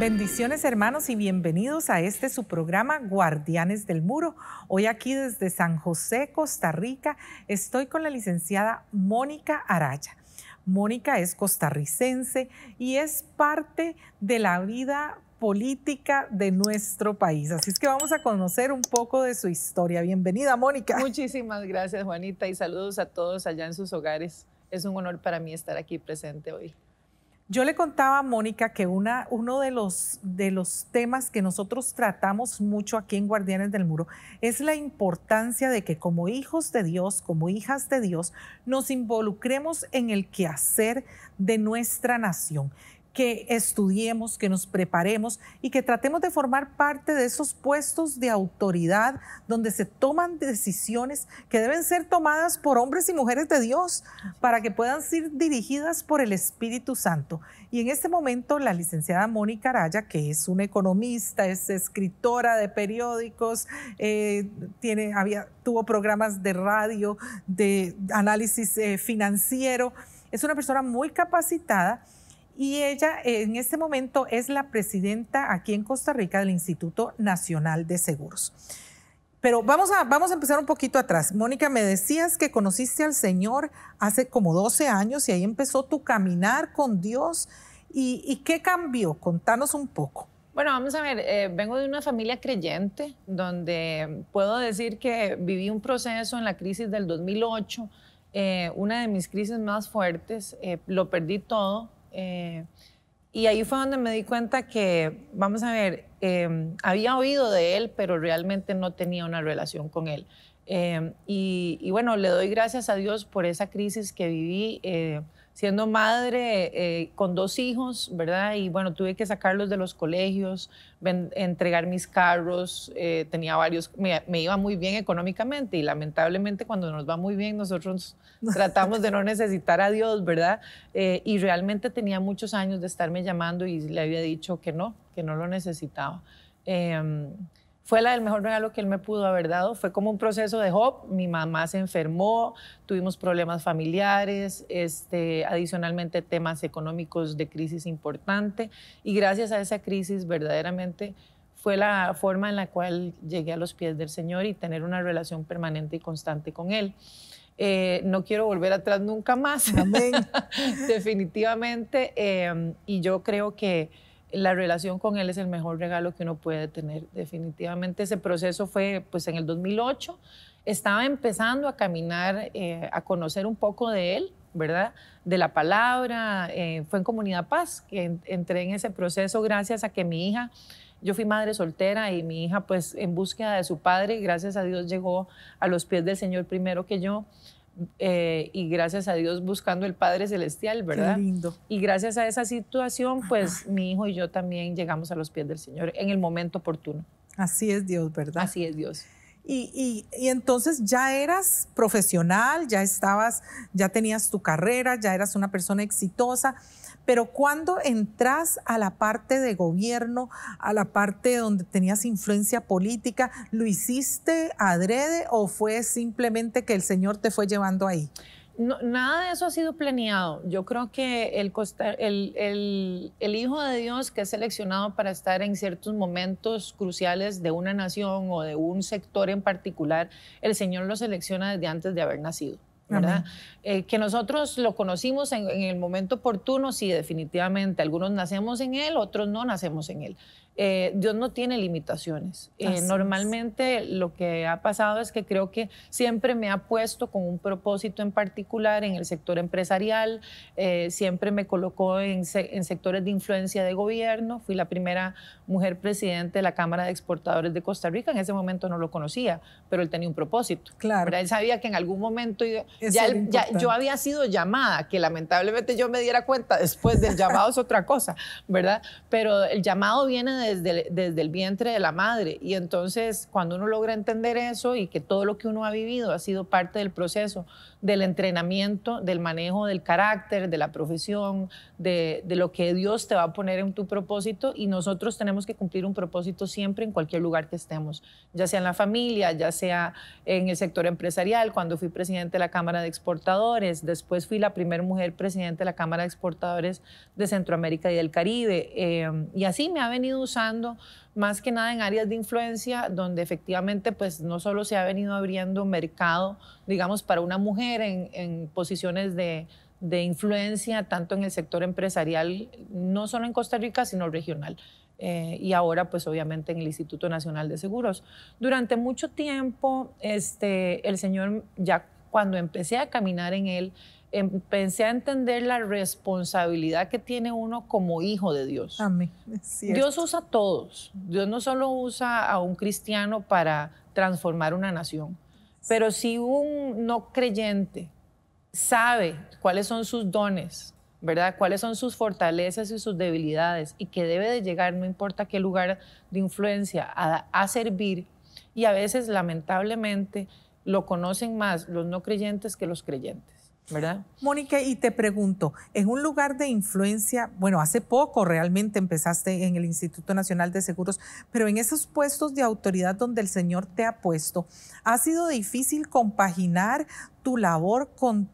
Bendiciones, hermanos, y bienvenidos a este su programa Guardianes del Muro. Hoy aquí desde San José, Costa Rica, estoy con la licenciada Mónica Araya. Mónica es costarricense y es parte de la vida política de nuestro país. Así es que vamos a conocer un poco de su historia. Bienvenida, Mónica. Muchísimas gracias, Juanita, y saludos a todos allá en sus hogares. Es un honor para mí estar aquí presente hoy. Yo le contaba a Mónica que uno de los temas que nosotros tratamos mucho aquí en Guardianes del Muro es la importancia de que como hijos de Dios, como hijas de Dios, nos involucremos en el quehacer de nuestra nación, que estudiemos, que nos preparemos y que tratemos de formar parte de esos puestos de autoridad donde se toman decisiones que deben ser tomadas por hombres y mujeres de Dios para que puedan ser dirigidas por el Espíritu Santo. Y en este momento la licenciada Mónica Araya, que es una economista, es escritora de periódicos, tuvo programas de radio, de análisis financiero, es una persona muy capacitada. Y ella en este momento es la presidenta aquí en Costa Rica del Instituto Nacional de Seguros. Pero vamos a empezar un poquito atrás. Mónica, me decías que conociste al Señor hace como 12 años y ahí empezó tu caminar con Dios. ¿Y qué cambió? Contanos un poco. Bueno, vamos a ver, vengo de una familia creyente donde puedo decir que viví un proceso en la crisis del 2008, una de mis crisis más fuertes, lo perdí todo. Y ahí fue donde me di cuenta que, vamos a ver, había oído de él, pero realmente no tenía una relación con él. Y bueno, le doy gracias a Dios por esa crisis que viví siendo madre con 2 hijos, ¿verdad? Y bueno, tuve que sacarlos de los colegios, entregar mis carros, tenía varios, me iba muy bien económicamente y lamentablemente cuando nos va muy bien nosotros tratamos de no necesitar a Dios, ¿verdad? Y realmente tenía muchos años de estarme llamando y le había dicho que no lo necesitaba. Fue el mejor regalo que él me pudo haber dado. Fue como un proceso de Job. Mi mamá se enfermó, tuvimos problemas familiares, adicionalmente temas económicos de crisis importante. Y gracias a esa crisis verdaderamente fue la forma en la cual llegué a los pies del Señor y tener una relación permanente y constante con Él. No quiero volver atrás nunca más. Amén. Definitivamente. Y yo creo que la relación con él es el mejor regalo que uno puede tener. Definitivamente ese proceso fue pues en el 2008. Estaba empezando a caminar, a conocer un poco de él, ¿verdad? De la palabra. Fue en Comunidad Paz que entré en ese proceso gracias a que mi hija, yo fui madre soltera y mi hija pues en búsqueda de su padre, gracias a Dios llegó a los pies del Señor primero que yo. Y gracias a Dios buscando el Padre Celestial, ¿verdad? Qué lindo. Y gracias a esa situación, pues mi hijo y yo también llegamos a los pies del Señor en el momento oportuno. Así es Dios, ¿verdad? Así es Dios. Y entonces ya eras profesional, ya tenías tu carrera, ya eras una persona exitosa, pero cuando entras a la parte de gobierno, a la parte donde tenías influencia política, ¿lo hiciste adrede o fue simplemente que el Señor te fue llevando ahí? No, nada de eso ha sido planeado. Yo creo que el Hijo de Dios que es seleccionado para estar en ciertos momentos cruciales de una nación o de un sector en particular, el Señor lo selecciona desde antes de haber nacido, ¿verdad? Que nosotros lo conocimos en el momento oportuno, sí, definitivamente. Algunos nacemos en Él, otros no nacemos en Él. Dios no tiene limitaciones. Normalmente lo que ha pasado es que creo que siempre me ha puesto con un propósito en particular en el sector empresarial, siempre me colocó en sectores de influencia de gobierno. Fui la primera mujer presidente de la Cámara de Exportadores de Costa Rica. En ese momento no lo conocía, pero él tenía un propósito. Claro. ¿Verdad? Él sabía que en algún momento yo había sido llamada, que lamentablemente yo me diera cuenta después del llamado es otra cosa, ¿verdad? Pero el llamado viene desde el vientre de la madre, y entonces cuando uno logra entender eso y que todo lo que uno ha vivido ha sido parte del proceso del entrenamiento, del manejo del carácter, de la profesión, de lo que Dios te va a poner en tu propósito, y nosotros tenemos que cumplir un propósito siempre en cualquier lugar que estemos, ya sea en la familia, ya sea en el sector empresarial. Cuando fui presidente de la Cámara de Exportadores, después fui la primera mujer presidente de la Cámara de Exportadores de Centroamérica y del Caribe, y así me ha venido usando más que nada en áreas de influencia, donde efectivamente pues no solo se ha venido abriendo mercado, digamos, para una mujer en posiciones de influencia, tanto en el sector empresarial, no solo en Costa Rica, sino regional. Y ahora pues obviamente en el Instituto Nacional de Seguros. Durante mucho tiempo, el Señor, ya cuando empecé a caminar en Él, empecé a entender la responsabilidad que tiene uno como hijo de Dios. Amén. Dios usa a todos. Dios no solo usa a un cristiano para transformar una nación, pero si un no creyente sabe cuáles son sus dones, ¿verdad? Cuáles son sus fortalezas y sus debilidades, y que debe de llegar, no importa qué lugar de influencia, a servir, y a veces lamentablemente lo conocen más los no creyentes que los creyentes, ¿verdad? Mónica, y te pregunto, en un lugar de influencia, bueno, hace poco realmente empezaste en el Instituto Nacional de Seguros, pero en esos puestos de autoridad donde el Señor te ha puesto, ¿ha sido difícil compaginar tu labor con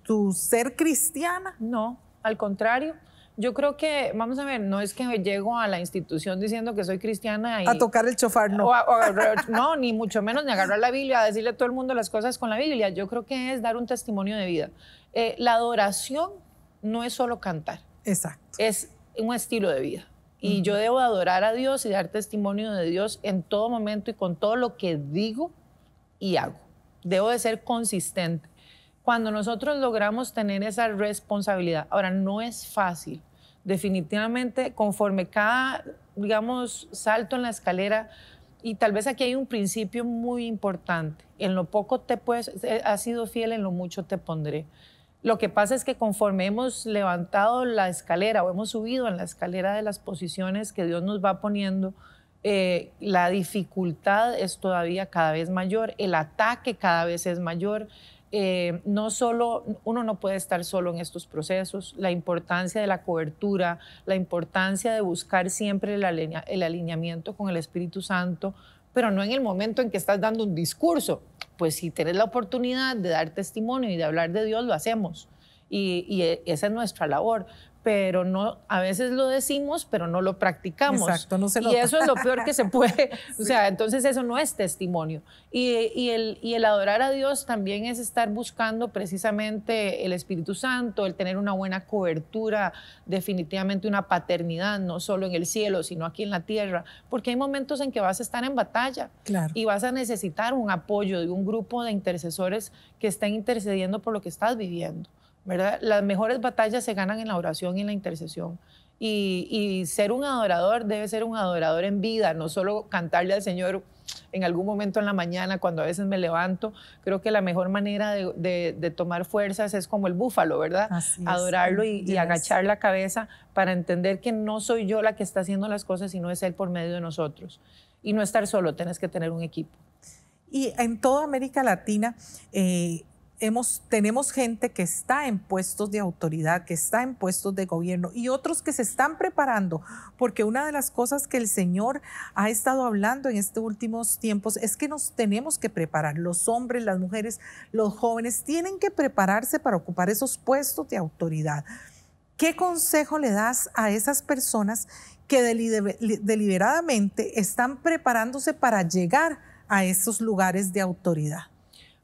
tu ser cristiana? No, al contrario. Yo creo que, vamos a ver, no es que llego a la institución diciendo que soy cristiana y... A tocar el chofar, no. No, ni mucho menos, ni agarrar la Biblia, a decirle a todo el mundo las cosas con la Biblia. Yo creo que es dar un testimonio de vida. La adoración no es solo cantar. Exacto. Es un estilo de vida. Y yo debo adorar a Dios y dar testimonio de Dios en todo momento y con todo lo que digo y hago. Debo de ser consistente. Cuando nosotros logramos tener esa responsabilidad, ahora no es fácil, definitivamente conforme cada, digamos, salto en la escalera, y tal vez aquí hay un principio muy importante: en lo poco has sido fiel, en lo mucho te pondré. Lo que pasa es que conforme hemos levantado la escalera o hemos subido en la escalera de las posiciones que Dios nos va poniendo, la dificultad es todavía cada vez mayor, el ataque cada vez es mayor. No solo, uno no puede estar solo en estos procesos, la importancia de la cobertura, la importancia de buscar siempre el alineamiento con el Espíritu Santo, pero no en el momento en que estás dando un discurso. Pues si tienes la oportunidad de dar testimonio y de hablar de Dios, lo hacemos, y esa es nuestra labor. Pero no, a veces lo decimos, pero no lo practicamos. Exacto, no se nota. Y eso es lo peor que se puede. Sí. O sea, entonces eso no es testimonio. Y el adorar a Dios también es estar buscando precisamente el Espíritu Santo, el tener una buena cobertura, definitivamente una paternidad, no solo en el cielo, sino aquí en la tierra. Porque hay momentos en que vas a estar en batalla. Claro. Y vas a necesitar un apoyo de un grupo de intercesores que estén intercediendo por lo que estás viviendo, ¿verdad? Las mejores batallas se ganan en la oración y en la intercesión. Y ser un adorador debe ser un adorador en vida, no solo cantarle al Señor en algún momento en la mañana, cuando a veces me levanto. Creo que la mejor manera de tomar fuerzas es como el búfalo, ¿verdad? Adorarlo y agachar la cabeza para entender que no soy yo la que está haciendo las cosas, sino es Él por medio de nosotros. Y no estar solo, tienes que tener un equipo. Y en toda América Latina, tenemos gente que está en puestos de autoridad, que está en puestos de gobierno, y otros que se están preparando, porque una de las cosas que el Señor ha estado hablando en estos últimos tiempos es que nos tenemos que preparar. Los hombres, las mujeres, los jóvenes tienen que prepararse para ocupar esos puestos de autoridad. ¿Qué consejo le das a esas personas que deliberadamente están preparándose para llegar a esos lugares de autoridad?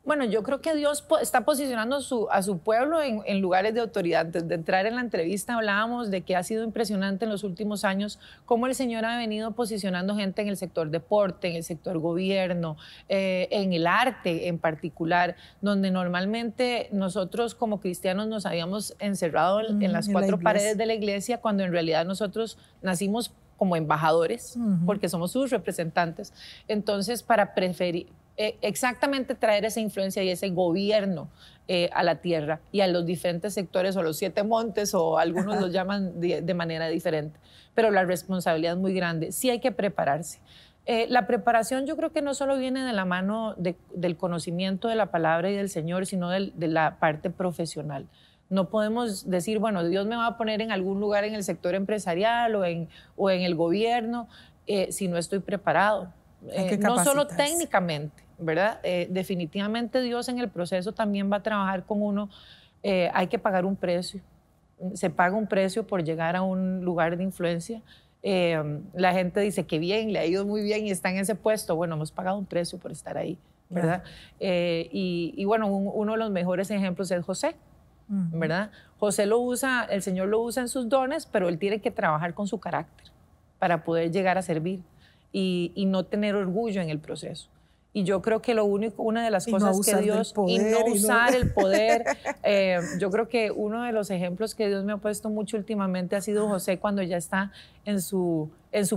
Bueno, yo creo que Dios está posicionando a su pueblo en lugares de autoridad. Antes de entrar en la entrevista hablábamos de que ha sido impresionante en los últimos años cómo el Señor ha venido posicionando gente en el sector deporte, en el sector gobierno, en el arte en particular, donde normalmente nosotros como cristianos nos habíamos encerrado en las cuatro paredes de la iglesia, cuando en realidad nosotros nacimos como embajadores, porque somos sus representantes. Entonces, para exactamente traer esa influencia y ese gobierno a la tierra y a los diferentes sectores, o los 7 montes, o algunos los llaman de manera diferente, pero la responsabilidad es muy grande. Sí hay que prepararse. La preparación yo creo que no solo viene de la mano del conocimiento de la palabra y del Señor, sino de la parte profesional. No podemos decir, bueno, Dios me va a poner en algún lugar en el sector empresarial o en el gobierno si no estoy preparado. No solo técnicamente, ¿verdad? Definitivamente Dios en el proceso también va a trabajar con uno. Hay que pagar un precio. Se paga un precio por llegar a un lugar de influencia. La gente dice que bien, le ha ido muy bien y está en ese puesto. Bueno, hemos pagado un precio por estar ahí, ¿verdad? Y bueno, uno de los mejores ejemplos es José, ¿verdad? José lo usa, el Señor lo usa en sus dones, pero él tiene que trabajar con su carácter para poder llegar a servir y no tener orgullo en el proceso. Y yo creo que una de las cosas que Dios... Y no usar el poder. Yo creo que uno de los ejemplos que Dios me ha puesto mucho últimamente ha sido José cuando ya está en su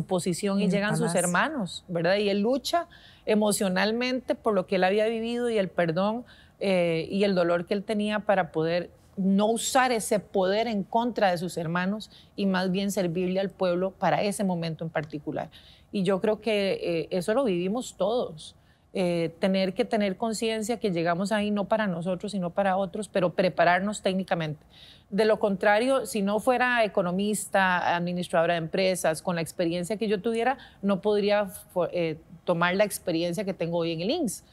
posición y llegan sus hermanos, ¿verdad? Y él lucha emocionalmente por lo que él había vivido y el perdón y el dolor que él tenía para poder no usar ese poder en contra de sus hermanos y más bien servirle al pueblo para ese momento en particular. Y yo creo que eso lo vivimos todos. Tener que tener conciencia que llegamos ahí no para nosotros, sino para otros, pero prepararnos técnicamente. De lo contrario, si no fuera economista, administradora de empresas, con la experiencia que yo tuviera, no podría tomar la experiencia que tengo hoy en el INSS.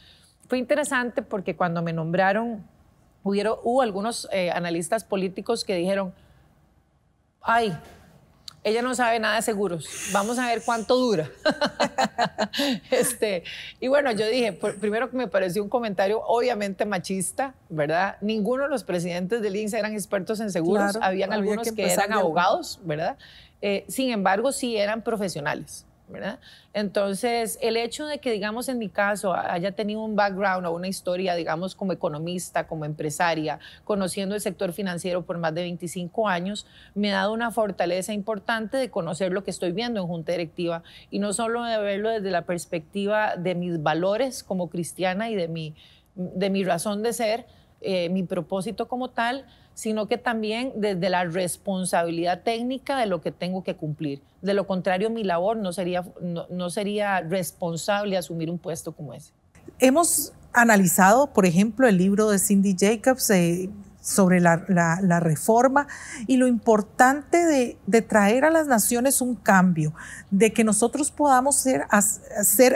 Fue interesante porque cuando me nombraron, hubo algunos analistas políticos que dijeron, ay, ella no sabe nada de seguros, vamos a ver cuánto dura. Y bueno, yo dije, primero que me pareció un comentario obviamente machista, ¿verdad? Ninguno de los presidentes del INSS eran expertos en seguros, claro, habían algunos que eran abogados, ¿verdad? Sin embargo, sí eran profesionales, ¿verdad? Entonces, el hecho de que, digamos, en mi caso, haya tenido un background o una historia, digamos, como economista, como empresaria, conociendo el sector financiero por más de 25 años, me ha dado una fortaleza importante de conocer lo que estoy viendo en junta directiva y no solo de verlo desde la perspectiva de mis valores como cristiana y de mi razón de ser, mi propósito como tal, sino que también desde la responsabilidad técnica de lo que tengo que cumplir. De lo contrario, mi labor no sería responsable asumir un puesto como ese. Hemos analizado, por ejemplo, el libro de Cindy Jacobs sobre la reforma y lo importante de traer a las naciones un cambio, de que nosotros podamos ser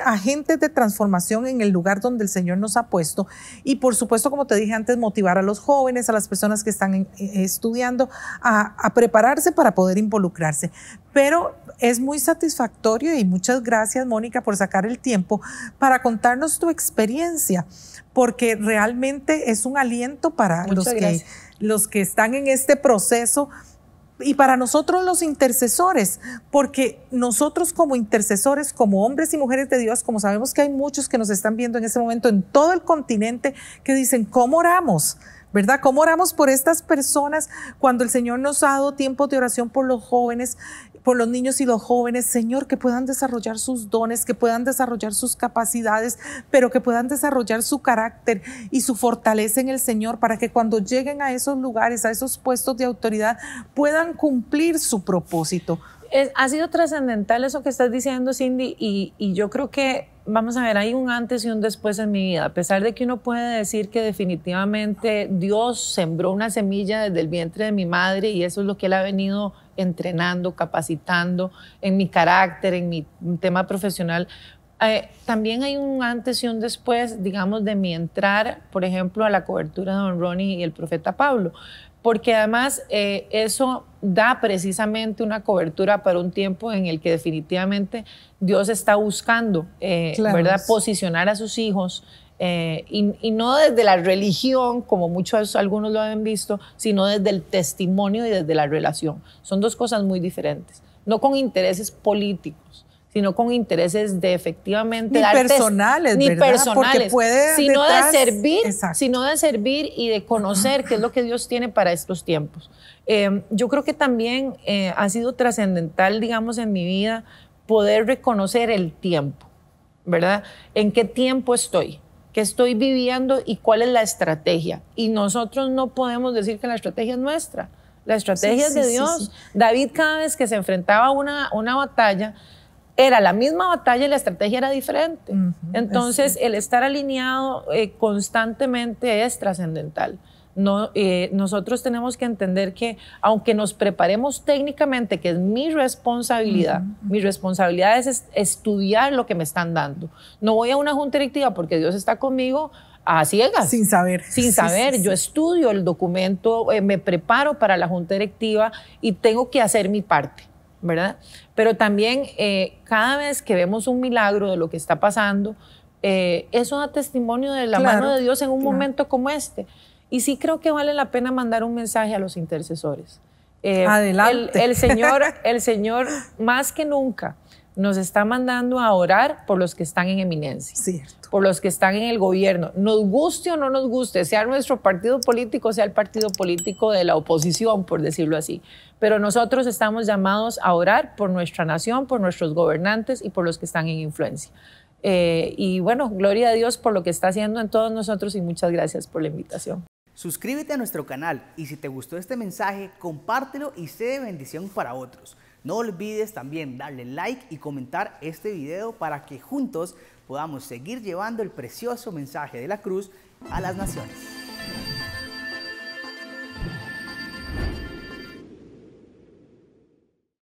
agentes de transformación en el lugar donde el Señor nos ha puesto y por supuesto, como te dije antes, motivar a los jóvenes, a las personas que están estudiando a prepararse para poder involucrarse. Pero es muy satisfactorio y muchas gracias, Mónica, por sacar el tiempo para contarnos tu experiencia, porque realmente es un aliento para los que están en este proceso y para nosotros los intercesores, porque nosotros como intercesores, como hombres y mujeres de Dios, como sabemos que hay muchos que nos están viendo en este momento en todo el continente que dicen, ¿cómo oramos? ¿Verdad? ¿Cómo oramos por estas personas cuando el Señor nos ha dado tiempos de oración por los jóvenes, por los niños y los jóvenes? Señor, que puedan desarrollar sus dones, que puedan desarrollar sus capacidades, pero que puedan desarrollar su carácter y su fortaleza en el Señor para que cuando lleguen a esos lugares, a esos puestos de autoridad, puedan cumplir su propósito. Ha sido trascendental eso que estás diciendo, Cindy, y yo creo que, vamos a ver, hay un antes y un después en mi vida. A pesar de que uno puede decir que definitivamente Dios sembró una semilla desde el vientre de mi madre y eso es lo que Él ha venido entrenando, capacitando en mi carácter, en mi tema profesional. También hay un antes y un después, digamos, de mi entrar, por ejemplo, a la cobertura de Don Ronnie y el profeta Pablo. Porque además eso da precisamente una cobertura para un tiempo en el que definitivamente Dios está buscando, claro, ¿verdad? Posicionar a sus hijos y no desde la religión, como algunos lo han visto, sino desde el testimonio y desde la relación. Son dos cosas muy diferentes, no con intereses políticos, sino con intereses de efectivamente... Ni personales, sino de servir y de conocer qué es lo que Dios tiene para estos tiempos. Yo creo que también ha sido trascendental, digamos, en mi vida poder reconocer el tiempo, ¿verdad? ¿En qué tiempo estoy? ¿Qué estoy viviendo y cuál es la estrategia? Y nosotros no podemos decir que la estrategia es nuestra. La estrategia es de Dios. Sí. David, cada vez que se enfrentaba a una batalla, era la misma batalla y la estrategia era diferente. Entonces, el estar alineado constantemente es trascendental. No, nosotros tenemos que entender que aunque nos preparemos técnicamente, que es mi responsabilidad, mi responsabilidad es estudiar lo que me están dando. No voy a una junta directiva porque Dios está conmigo a ciegas. Sin saber. Sin saber. Yo estudio el documento, me preparo para la junta directiva y tengo que hacer mi parte, ¿verdad? Pero también cada vez que vemos un milagro de lo que está pasando, eso da testimonio de la mano de Dios en un momento como este. Y sí creo que vale la pena mandar un mensaje a los intercesores. Adelante. El Señor, más que nunca, nos está mandando a orar por los que están en eminencia. Cierto. Por los que están en el gobierno. Nos guste o no nos guste, sea nuestro partido político, sea el partido político de la oposición, por decirlo así. Pero nosotros estamos llamados a orar por nuestra nación, por nuestros gobernantes y por los que están en influencia. Y bueno, gloria a Dios por lo que está haciendo en todos nosotros y muchas gracias por la invitación. Suscríbete a nuestro canal y si te gustó este mensaje, compártelo y sé de bendición para otros. No olvides también darle like y comentar este video para que juntos podamos seguir llevando el precioso mensaje de la cruz a las naciones.